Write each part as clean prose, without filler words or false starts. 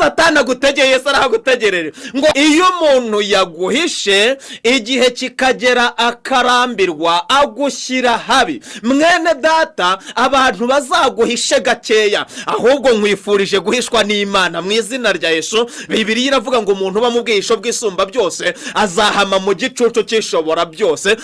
Satani agutegeye Yesu arahagutegereje. Ngo iyo umuntu yaguhishe igihe kikagera akarambirwa agushyira habi, mwene data, abantu bazaguhishe gakeya, ahubwo nkwifurije guhishwa n'Imana mu izina rya Yesu. Bibiliya iravuga ngo umuntu uba mu bwihisho bw'isumba byose azahama mu gicucu cy'ishobora byose.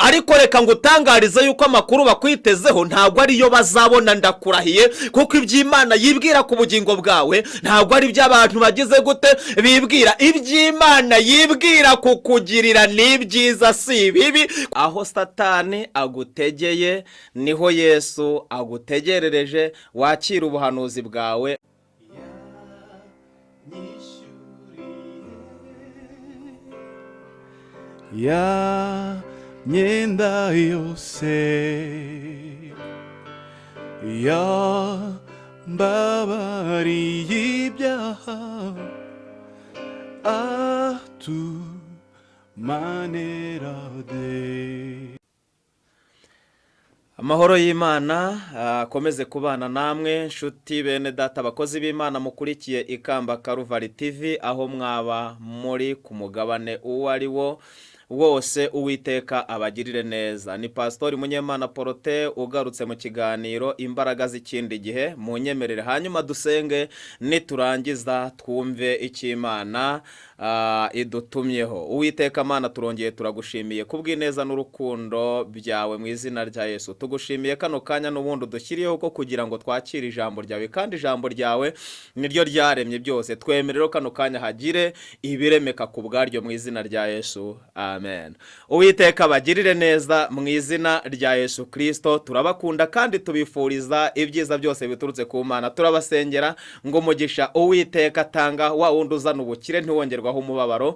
Ariko reka ngutangarize yuko amakuru bakwitezeho ntabwo ariyo bazabona, ndakurahiye, kuko iby'Imana yibwira ku bugingo bwawe ntabwo ari iby'abantu bagize gute bibwira. Iby'Imana yibwira kukugirira ni byiza si ibibi. Aho Satani agutegeye niho Yesu agutegerereje. Wakira ubuhanuzi bwawe. Myenda yose yambabariye ibyaha atumanerade. Amahoro y'Imana akomeze kubana namwe nshuti bene data bakozi b'Imana mukurikiye Ikamba Karuvari TV, aho mwaba muri ku mugabane uwo ari wo wose. Uwiteka abagirire neza. Ni Pastor Munyemana Protais ugarutse mu kiganiro Imbaraga z'ikindi gihe. Munyemerere hanyuma dusenge, niturangiza twumve icy'Imana idutumyeho. Uwiteka Mana, turongeye turagushimiye kubw'ineza n'urukundo byawe mu izina rya Yesu. Tugushimiye kano kanya n'ubundi dushyiriyeho ko kugira ngo twakire ijambo ryawe, kandi ijambo ryawe niryo ryaremye byose. Twemerero kano kanya hagire ibiremeka ku bwaryo mu izina rya Yesu. Amen. Uwiteka bagirire neza mu izina rya Yesu Kristo. Turabakunda kandi tubifuriza ibyiza byose biturutse ku Mana. Turabasengera ngo umugisha Uwiteka tanga wa wundi uzana ubukire ntiwongerwaho umubabaro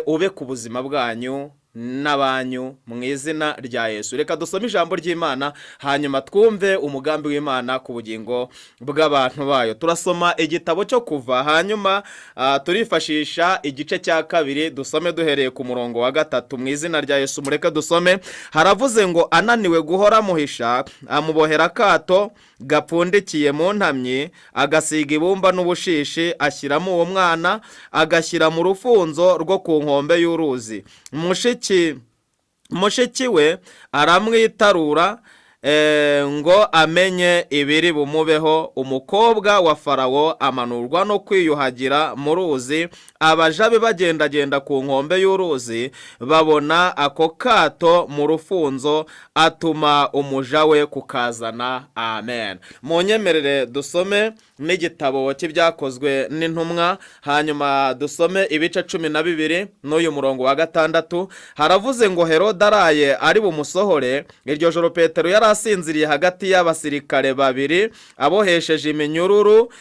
ube ku buzima bwanyu n'abanyu mu izina rya Yesu. Reka dusome ijambo ry'Imana hanyuma twumve umugambi w'Imana ku bugingo bw'abantu bayo. Turasoma igitabo cyo Kuva, hanyuma turifashisha igice cya kabiri, dusome duhereye ku murongo wa 3 mu izina rya Yesu. Mureke dusome. Haravuze ngo ananiwe guhora muhisha, amubohera akato gapfundikiye mu ntamyi, agasiga ibumba n'ubushishi, ashyiramo uwo mwana, agashyira mu rufunzo rwo ku nkombe y'uruzi. Mushiki we aramwitarura ngo amenye ibiri bumubeho. Umukobwa wa Farawo amanurwa no kwiyuhagira mu ruzi. Abaja be bagendagenda ku nkombe y'uruzi, babona ako kato mu rufunzo, atuma umuja we kukazana. Amen. Munyemerere dusome n'igitabo cy'ibyakozwe n'intumwa, hanyuma dusome ibice 12 n'uyu murongo wa 6. Haravuze ngo Herode araye ari bumusohore, iryo joro Petero yari asinziriye hagati y'abasirikare babiri abohesheje iminyururu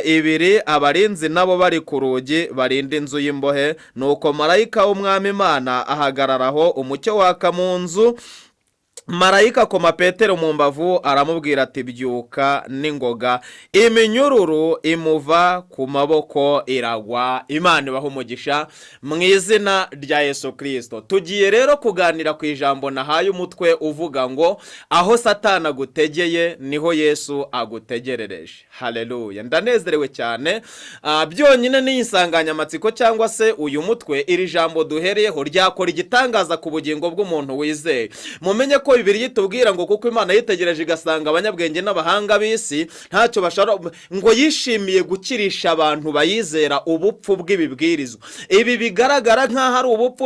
ibiri, abarinzi nabo bari ku rugi barinda inzu y'imbohe. Nuko marayika w'Umwami Imana ahagararaho, umucyo waka mu nzu. Marayika akoma Petero mu mbavu, aramubwira ati byuka n'ingoga. Iminyururu imuva ku maboko iragwa. Imana ibahe umugisha mu izina rya Yesu Kristo. Tugiye rero kuganira ku ijambo nahaye umutwe uvuga ngo aho Satani agutegeye niho Yesu agutegerereje. Haleluya. Ndanezerewe cyane. Byonyine ni insanganyamatsiko cyangwa se uyu mutwe, iri jambo duhereyeho ryakora igitangaza ku bugingo bw'umuntu wizeye. Mumenye ko Bibiliya itubwira ngo kuko Imana yitegereje igasanga abanyabwenge n'abahanga b'isi ntacyo bashara, ngo yishimiye gukirisha abantu bayizera ubupfu bw'ibibwirizwa. Ibi bigaragara nk'aho ari ubupfu.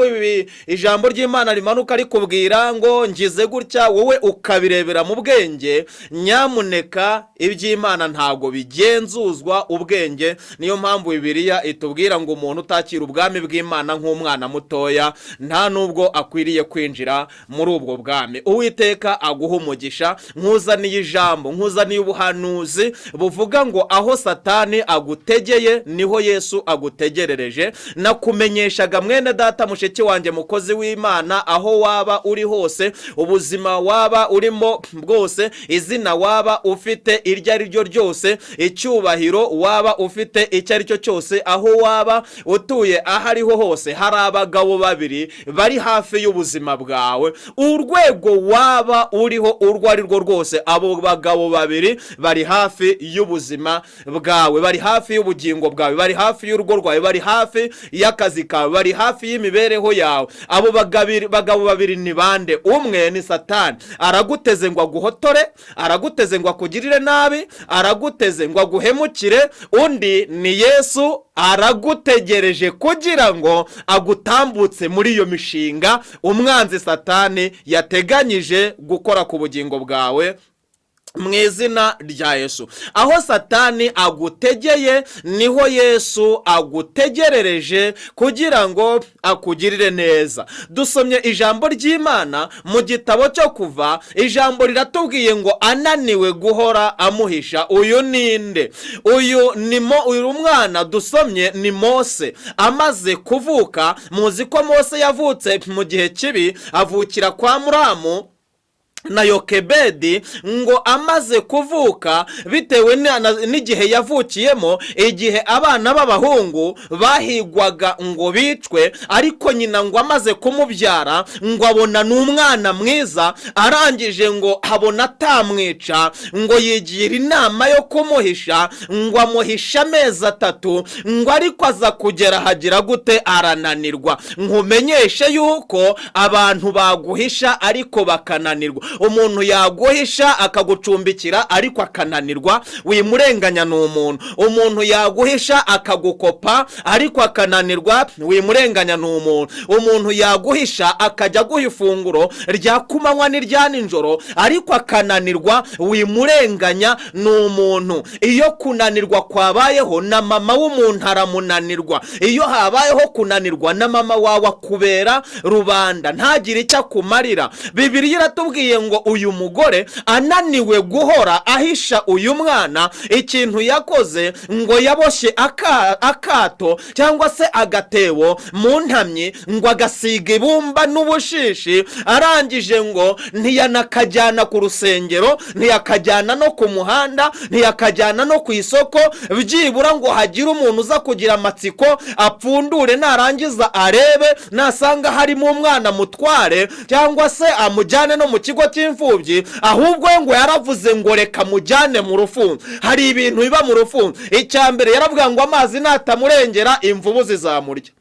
Ijambo ry'Imana rimanuka rikubwira ngo ngize gutya, wowe ukabirebera mu bwenge. Nyamuneka iby'Imana ntago bigenzuzwa ubwenge. Niyo mpamvu Bibiliya itubwira ngo umuntu utakira ubwami bw'Imana nk'umwana mutoya nta nubwo akwiriye kwinjira muri ubwo bwami. Uwiteka aguha umugisha. Nkuzaniye ijambo, nkuzaniye ubuhanuzi buvuga ngo aho Satani agutegeye niho Yesu agutegerereje. Nakumenyeshaga mwene data mushiki wanjye mukozi w'Imana, aho waba uri hose, ubuzima waba urimo bwose, izina waba ufite iryo ari ryo ryose, icyubahiro waba ufite icyo ari cyo cyose, aho waba utuye aho ariho hose, hari abagabo babiri bari hafi y'ubuzima bwawe. Urwego waba uriho urwo ari rwo rwose, abo bagabo babiri bari hafi y'ubuzima bwawe, bari hafi y'ubugingo bwawe, bari hafi y'urugo rwawe, bari hafi y'akazi kawe, bari hafi y'imibereho yawe. Abo bagabo babiri ni bande? Umwe ni Satani, araguteze ngo aguhotore, araguteze ngo akugirire nabi, araguteze ngo aguhemukire. Undi ni Yesu, aragutegereje kugira ngo agutambutse muri iyo mishinga umwanzi Satani yateganyije gukora ku bugingo bwawe, mu izina rya Yesu. Aho Satani agutegeye niho Yesu agutegerereje kugira ngo akugirire neza. Dusomye ijambo ry'Imana mu gitabo cyo Kuva, ijambo riratubwiye ngo ananiwe guhora amuhisha. Uyu ninde? Uyu mwana dusomye ni Mose. Amaze kuvuka, muzi ko Mose yavutse mu gihe kibi, avukira kwa Muramu na Yokebedi. Ngo amaze kuvuka, bitewe n'igihe yavukiyemo, igihe abana b'abahungu bahigwaga ngo bicwe, ariko nyina ngo amaze kumubyara ngo abona n'umwana mwiza, arangije ngo abona atamwica, ngo yigira inama yo kumuhisha, ngo amuhisha amezi 3, ngo ariko aza kugera hagira gute? Arananirwa. Nkumenyeshe yuko abantu baguhisha ariko bakananirwa. Umuntu yaguhisha akagucumbikira ariko akananirwa, wimurenganya n'umuntu. Umuntu yaguhisha akagukopa ariko akananirwa, wimurenganya n'umuntu. Umuntu yaguhisha akajya guha ifunguro rya kumanywa n'irya nijoro ariko akananirwa, wimurenganya n'umuntu. Iyo kunanirwa kwabayeho na mama w'umuntu aramunanirwa. Iyo habayeho kunanirwa na mama wawe akubera rubanda, ntagire icyo akumarira. Bibiliya iratubwiye ngo uyu mugore ananiwe guhora ahisha uyu mwana, ikintu yakoze ngo yaboshye akato cyangwa se agatebo mu ntamyi, ngo agasiga ibumba n'ubushishi, arangije ngo ntiyanakajyana ku rusengero, ntiyakajyana no ku muhanda, ntiyakajyana no ku isoko, byibura ngo hagire umuntu uza kugira amatsiko apfundure, narangiza arebe, nasanga harimo umwana mutware cyangwa se amujyane no mu kigo cy'imfubyi. Ahubwo ngo yaravuze ngo reka mujyane mu rufunzo. Hari ibintu biba mu rufunzo. Icyambere yaravuga ngo amazi natamurengera imvubu zizamurya,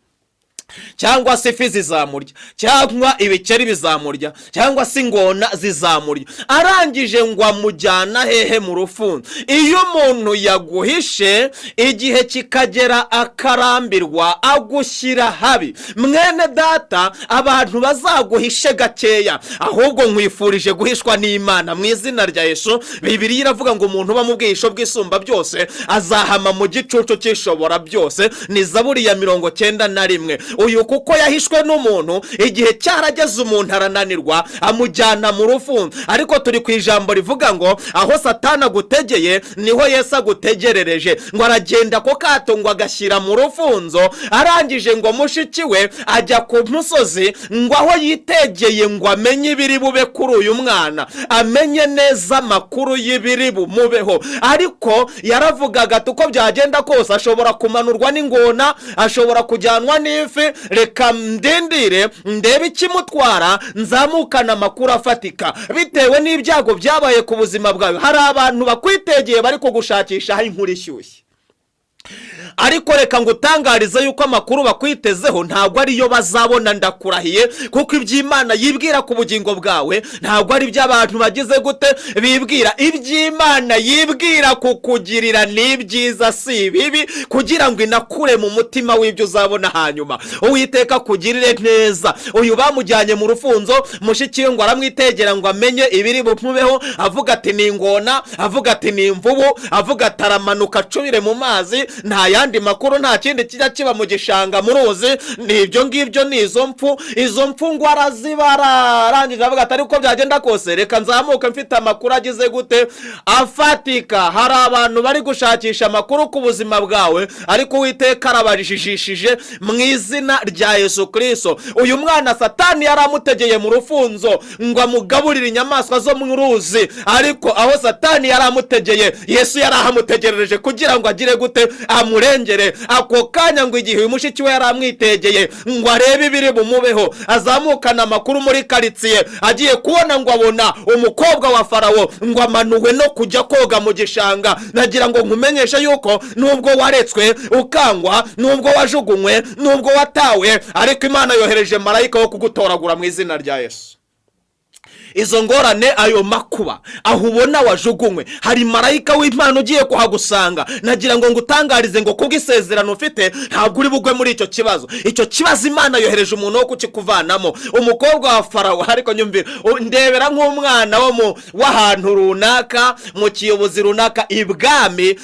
cyangwa se ifi zizamurya, cyangwa ibikeri bizamurya, cyangwa se ingona zizamurya. Arangije ngo amujyana hehe? Mu rufunzo. Iyo umuntu yaguhishe igihe kikagera akarambirwa, agushyira habi, mwene data, abantu bazaguhishe gakeya, ahubwo nkwifurije guhishwa n'Imana mu izina rya Yesu. Bibiliya iravuga ngo umuntu uba mu bwihisho bw'Isumba byose azahama mu gicucu cy'Ishobora byose. Ni Zaburi ya 91. Uyu kuko yahishwe n'umuntu, igihe cyarageze umuntu arananirwa, amujyana mu rufunzo. Ariko turi ku ijambo rivuga ngo aho Satani agutegeye niho Yesu agutegerereje. Ngo aragenda ko kato ngo agashyira mu rufunzo, arangije ngo mushiki we ajya ku musozi, ngo aho yitegeye ngo amenye ibiri bube kuri uyu mwana, amenye neza amakuru y'ibiri bumubeho. Ariko yaravugaga uko byagenda kose ashobora kumanurwa n'ingona, ashobora kujyanwa n'ifi, reka ndindire ndebe ikimutwara, nzamukana amakuru afatika. Bitewe n'ibyago byabaye ku buzima bwawe, hari abantu bakwitegeye bari kugushakisha aho inkuru ishyushye. Ariko reka ngutangarize yuko amakuru bakwitezeho ntabwo ariyo bazabona, ndakurahiye, kuko iby'Imana yibwira ku bugingo bwawe ntabwo ari by'abantu bagize gute bibwira. Iby'Imana yibwira kukugirira ni byiza si bibi, kugira ngo inakure mu mutima w'ibyo uzabona hanyuma. Uwiteka kugirire neza. Uyu bamujyanye mu rufunzo, mushiki we ngo aramwitegera ngo amenye ibiri bumubeho, avuga ati ni ingona, avuga ati ni imvubu, avuga ati aramanuka acubire mu mazi, nta yandi makuru, nta kindi kijya kiba mu gishanga mu ruzi. Ni ibyo ngibyo, ni izo mpfu ngo arazibara. Arangije avuga ati ariko byagenda kose reka nzamuke mfite amakuru agize gute afatika. Hari abantu bari gushakisha amakuru ku buzima bwawe, ariko Uwiteka arabajijishije mu izina rya Yesu Kristo. Uyu mwana Satani yaramutegeye mu rufunzo ngo amugaburire inyamaswa zo mu ruzi, ariko aho Satani yaramutegeye Yesu yarahamutegerereje kugira ngo agire gute? amurengere. Ako kanya ngo igihe uyu mushiki we yari amwitegeye ngo arebe ibiri bumubeho, azamukana amakuru muri karitsiye, agiye kubona ngo abona umukobwa wa Farawo ngo amanuwe no kujya koga mu gishanga. Nagira ngo nkumenyeshe yuko nubwo waretswe ukangwa, nubwo wajugunywe, nubwo watawe, ariko Imana yohereje marayika wo kugutoragura mu izina rya Yesu. Izo ngorane, ayo makuba aho ubona wajugunywe, hari marayika w'Imana ugiye kuhagusanga. Nagira ngo ngutangarize ngo kubw'isezerano ufite ntabwo uri bugwe muri icyo kibazo. Icyo kibazo Imana yohereje umuntu wo kukikuvanamo. Umukobwa wa Farawo, ariko nyumvira, ndebera nk'umwana w'ahantu runaka, mu kiyobozi runaka ibwami,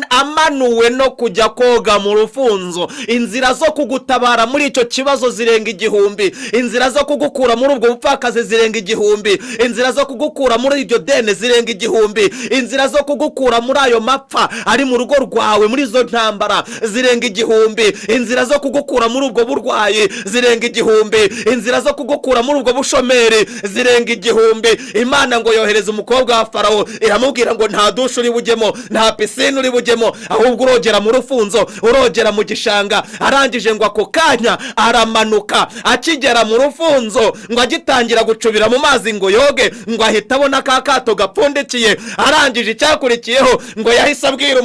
amanuwe no kujya koga mu rufunzo. Inzira zo kugutabara muri icyo kibazo zirenga igihumbi, inzira zo kugukura muri ubwo bupfakazi zirenga igihumbi, inzira zo kugukura muri iryo dene zirenga igihumbi, inzira zo kugukura muri ayo mapfa ari mu rugo rwawe, muri izo ntambara zirenga igihumbi, inzira zo kugukura muri ubwo burwayi zirenga igihumbi, inzira zo kugukura muri ubwo bushomeri zirenga igihumbi. Imana ngo yohereza umukobwa wa Farawo, iramubwira ngo nta dusha uri bujyemo, nta pisine uri bujyemo, ahubwo urogera mu rufunzo, urogera mu gishanga. Arangije ngo ako kanya aramanuka, akigera mu rufunzo ngo agitangira gucubira mu mazi ngo yoge, ngo ahita abona ka kato gapfundikiye. Arangije icyakurikiyeho ngo yahise abwira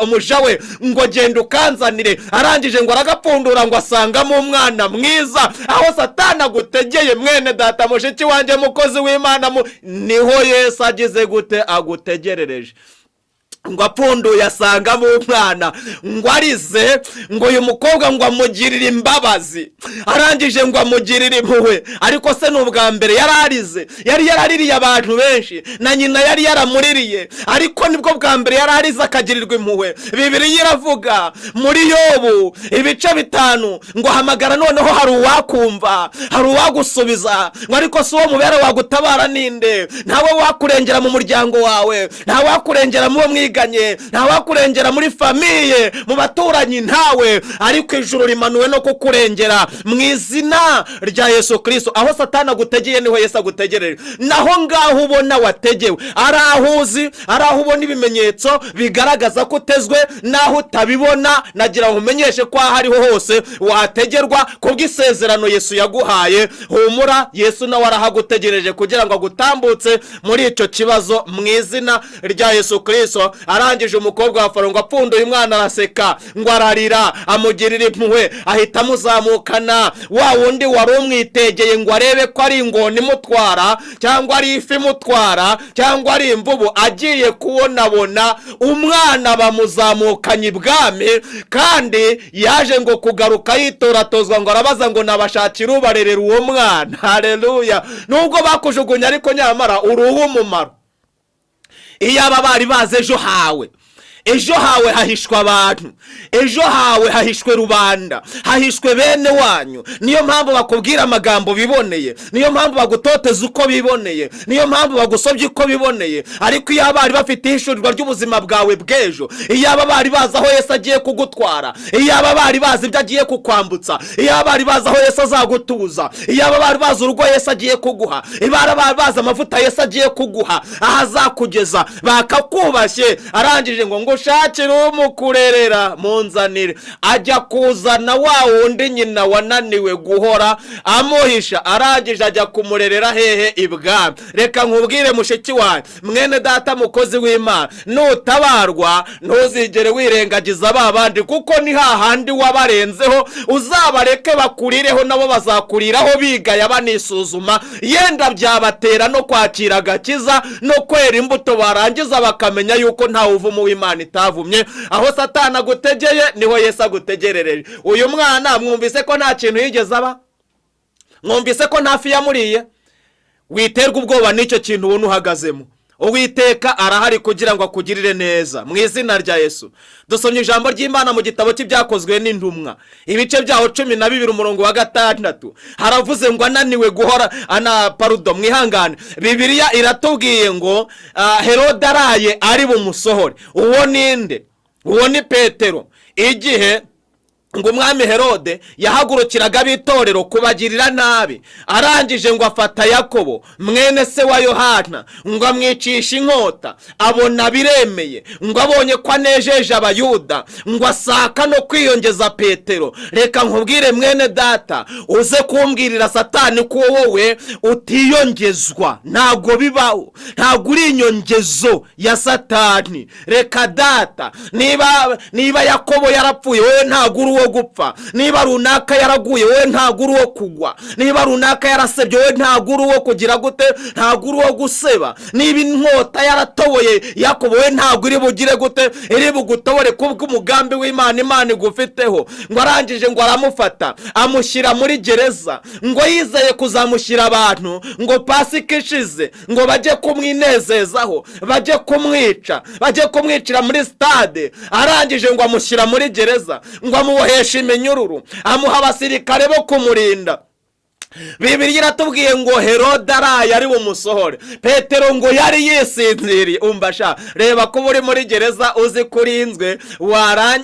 umuja we ngo genda ukanzanire. Arangije ngo aragapfundura ngo asangamo umwana mwiza. Aho Satani agutegeye mwene data, mushiki wanjye, mukozi w'Imana, niho Yesu agize gute? Agutegerereje. Ngo apfunduye asangamo umwana, ngo arize, ngo uyu mukobwa ngo amugirire imbabazi. Arangije ngo amugirire impuhwe. Ariko se n'ubwa mbere yararize, yari yaraririye abantu benshi, na nyina yari yaramuririye, ariko nibwo bwa mbere yararize akagirirwa impuhwe. Bibiliya iravuga muri Yobu ibice 5 ngo hamagara noneho hari uwakumva, hari uwagusubiza. Ngo ariko si uwo mubera wagutabara ninde? Ntawe wakurengera mu muryango wawe, ntawe wakurengera mu mwiga, nta wakurengera muri famiye, mu baturanyi ntawe, ariko ijuru rimanuwe no kukurengera mu izina rya Yesu Kristo. Aho Satani agutegeye niho Yesu agutegereje. Naho ngaho ubona wategewe, ari aho uzi, ari aho ubona ibimenyetso bigaragaza ko utezwe, naho utabibona, nagira ngo umenyeshe ko aho ariho hose wategerwa kubw'isezerano Yesu yaguhaye. Humura, Yesu nawe arahagutegereje kugira ngo agutambutse muri icyo kibazo mu izina rya Yesu Kristo. Arangije umukobwa wa Farawo ngo apfunduye umwana, araseka, ngo ararira, amugirira impuhwe, ahita amuzamukana wa wundi wari umwitegeye ngo arebe ko ari ingona imutwara, cyangwa ari ifi imutwara, cyangwa ari imvubu. Agiye kubonabona umwana bamuzamukanye ibwami, kandi yaje ngo kugaruka yitoratozwa, ngo arabaza ngo nabashakira ubarerera uwo mwana. Haleluya! Nubwo bakujugunya, ariko nyamara uruhu umumaro. Iyaba bari baze ejo hawe, ejo hawe hahishwe abantu, ejo hawe hahishwe rubanda, hahishwe bene wanyu. Niyo mpamvu bakubwira amagambo biboneye, niyo mpamvu bagutoteza uko biboneye, niyo mpamvu bagusobye uko biboneye. Ariko iyo bari bafite ihishurirwa ry'ubuzima bwawe bw'ejo, iyo bari bazi aho Yesu agiye kugutwara, iyo bari bazi ibyo agiye kukwambutsa, iyo bari bazi aho Yesu azagutuza, iyo bari bazi urugo Yesu agiye kuguha, iyo bari bazi amavuta Yesu agiye kuguha, aho azakugeza, bakakubashye. Arangije ngo ushakire umukurerera munzanire, ajya kuzana wa wundi nyina wananiwe guhora amuhisha. Arangije ajya kumurerera hehe? Ibwami. Reka nkubwire mushiki wawe, mwene data, mukozi w'Imana, nutabarwa ntuzigere wirengagiza babandi, kuko ni hahandi wabarenzeho. Uzabareke bakurireho, nabo bazakuriraho bigaya banisuzuma, yenda byabatera no kwakira agakiza no kwera imbuto, barangiza bakamenya yuko nta uvumo w'Imana itavumye. Aho Satani agutegeye niho Yesu agutegerereje. Uyu mwana mwumvise ko nta kintu yigeze aba? Mwumvise ko nta fi yamuriye? Witerwa ubwoba n'icyo kintu ubona uhagazemo. Uwiteka arahari kugira ngo akugirire neza mu izina rya Yesu. Dusomye ijambo ry'Imana mu gitabo cy'ibyakozwe n'intumwa, ibice byaho 12 umurongo wa 6. Haravuze ngo ananiwe guhora mwihangane. Bibiliya iratubwiye ngo Herode araye ari bumusohore. Uwo ninde? Uwo ni Petero. Igihe ngo umwami Herode yahagurukiraga ab'itorero kubagirira nabi, arangije ngo afata Yakobo mwene se wa Yohana ngo amwicisha inkota, abona biremeye, ngo abonye ko anejeje abayuda, ngo asaka no kwiyongeza Petero. Reka nkubwire mwene data, uze kumbwirira Satani ko wowe utiyongezwa, ntago bibaho, ntago uri inyongezo ya Satani. Reka data, niba Yakobo yarapfuye, wowe ntago uri uwo gupfa. Niba runaka yaraguye, wowe ntago uri uwo kugwa. Niba runaka yarasebye, wowe ntago uri uwo kugira gute, ntago uri uwo guseba. Niba inkota yaratoboye Yakobo, wowe ntago iri bugire gute, iri bugutobore kubw'umugambi w'Imana Imana igufiteho. Ngo arangije ngo aramufata amushyira muri gereza, ngo yizeye kuzamushyira abantu ngo Pasika ishize ngo bajye kumwinezezaho, bajye kumwica, bajye kumwicira muri stade. Arangije ngo amushyira muri gereza, ngo amubohesha iminyururu, amuha abasirikare bo kumurinda. Bibiliya iratubwiye ngo Herode araye ari bumusohore. Petero ngo yari yisinziriye. Umbasha, reba ko uri muri gereza uzi kurinzwe,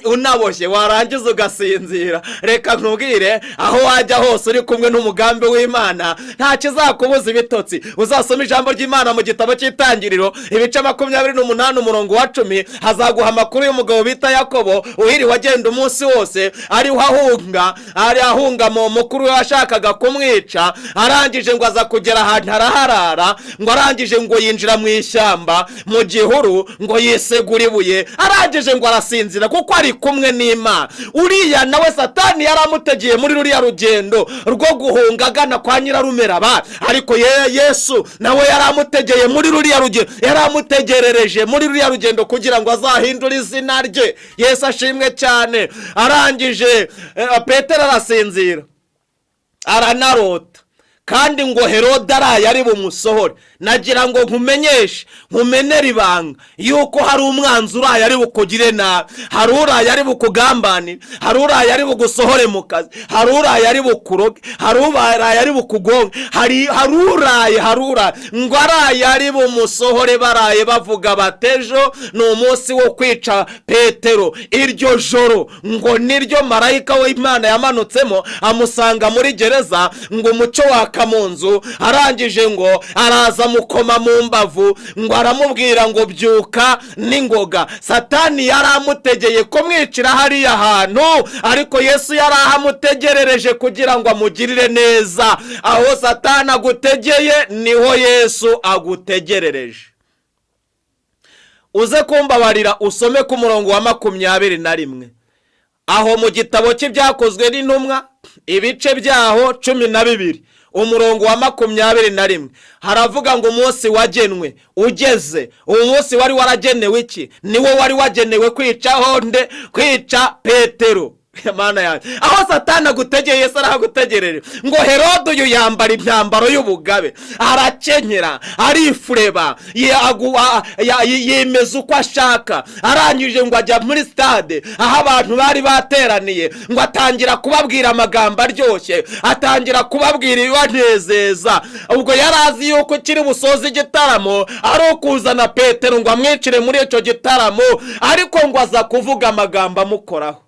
unaboshye, warangiza ugasinzira. Reka nkubwire, aho wajya hose uri kumwe n'umugambi w'Imana, nta kizakubuza ibitotsi. Uzasoma ijambo ry'Imana mu gitabo cy'Itangiriro ibice 28 umurongo wa 10, hazaguha amakuru y'umugabo bita Yakobo uhiriwe agenda umunsi wose ariho ahunga mu mukuru we washakaga kumwica. Arangije ngo aza kugera ahantu araharara, ngo arangije ngo yinjira mu ishyamba mu gihuru, ngo yisegura ibuye. Arangije ngo arasinzira kuko ari kumwe n'Imana. Uriya nawe Satani yaramutegeye muri ruriya rugendo rwo guhunga agana kwa Nyirarumeraba, ariko Yesu nawe yaramutegeye muri ruriya rugendo, yaramutegerereje muri ruriya rugendo kugira ngo azahindure izina rye. Yesu ashimwe cyane. Arangije Petero arasinzira, aranarota, kandi ngo Herode araye ari bumusohore. Nagira ngo nkumenyeshe, nkumenere ibanga yuko hari umwanzi uraye ari bukugire nabi, hari uraye ari bukugambanire, hari uraye ari bugusohore mu kazi, hari uraye ari bukuroge, hari uraye ari bukugonge, hari uraye ngo araye ari bumusohore. Baraye bavuga batejo ni umunsi wo kwica Petero. Iryo joro ngo niryo marayika w'Imana yamanutsemo amusanga muri gereza, ngo umucyo waka mu nzu. Arangije ngo araza mukoma mu mbavu, ngo aramubwira ngo byuka n'ingoga. Satani yaramutegeye kumwicira hariya hantu, ariko Yesu yarahamutegerereje kugira ngo amugirire neza. Aho Satani agutegeye niho Yesu agutegerereje. Uze kumbabarira usome ku murongo wa 21 aho mu gitabo cy'ibyakozwe n'intumwa ibice byaho 12 umurongo wa 21 haravuga ngo umunsi wagenwe ugeze. Uwo munsi wari waragenewe iki? Niwo wari wagenewe kwica Petero. Mana yanjye, aho Satani agutegeye Yesu arahagutegereje. Ngo Herode uyu yambara imyambaro y'ubugabe, arakenyera, arifureba, yemeza uko ashaka. Arangije ngo ajya muri stade aho abantu bari bateraniye, ngo atangira kubabwira amagambo aryoshye, atangira kubabwira ibibanezeza. Ubwo yarazi yuko kiri busoze igitaramo ari ukuzana Petero ngo amwicire muri icyo gitaramo, ariko ngo aza kuvuga amagambo amukoraho.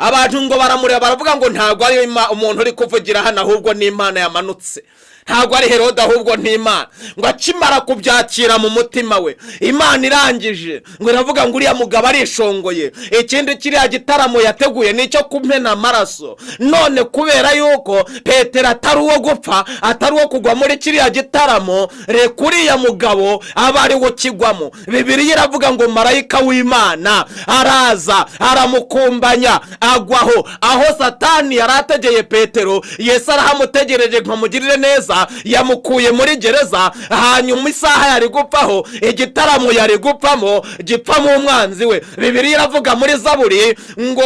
Abantu ngo baramureba baravuga ngo ntago ari umuntu uri kuvugira hano, ahubwo ni Imana yamanutse. Ntago ari Herode, ahubwo ni Imana. Ngo akimara kubyakira mu mutima we, Imana irangije ngo iravuga ngo uriya mugabo arishongoye. Ikindi kiriya gitaramo yateguye nicyo kumena amaraso. None kubera yuko Petero atari uwo gupfa, atari uwo kugwa muri kiriya gitaramo, reka uriya mugabo aba ari wo kigwamo. Bibiliya iravuga ngo marayika w'Imana araza aramukumbanya agwaho. Aho Satani yarategeye Petero, Yesu arahamutegereje ngo amugirire neza. Yamukuye muri gereza, hanyuma isaha yari gupfaho, igitaramo yari gupfamo gipfamo umwanzi we. Bibiliya iravuga muri Zaburi ngo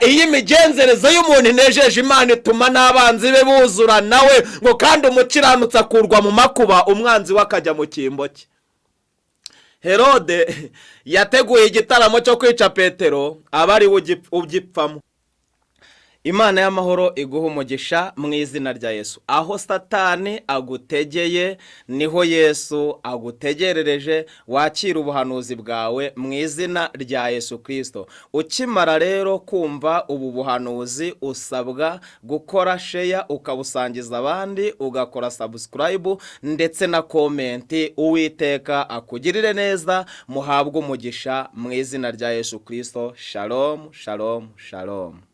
iyi migenzereze y'umuntu inejeje Imana ituma n'abanzi be buzura nawe, ngo kandi umukiranutsi akurwa mu makuba, umwanzi we akajya mu cyimbo cye. Herode yateguye igitaramo cyo kwica Petero, aba ari ugipfamo. Imana y'amahoro iguha umugisha mu izina rya Yesu. Aho Satani agutegeye niho Yesu agutegerereje. Wakira ubuhanuzi bwawe mu izina rya Yesu Kristo. Ukimara rero kumva ubu buhanuzi usabwa gukora share ukabusangiza abandi, ugakora subscribe ndetse na comment. Uwiteka akugirire neza, muhabwe umugisha mu izina rya Yesu Kristo. Shalom, shalom, shalom.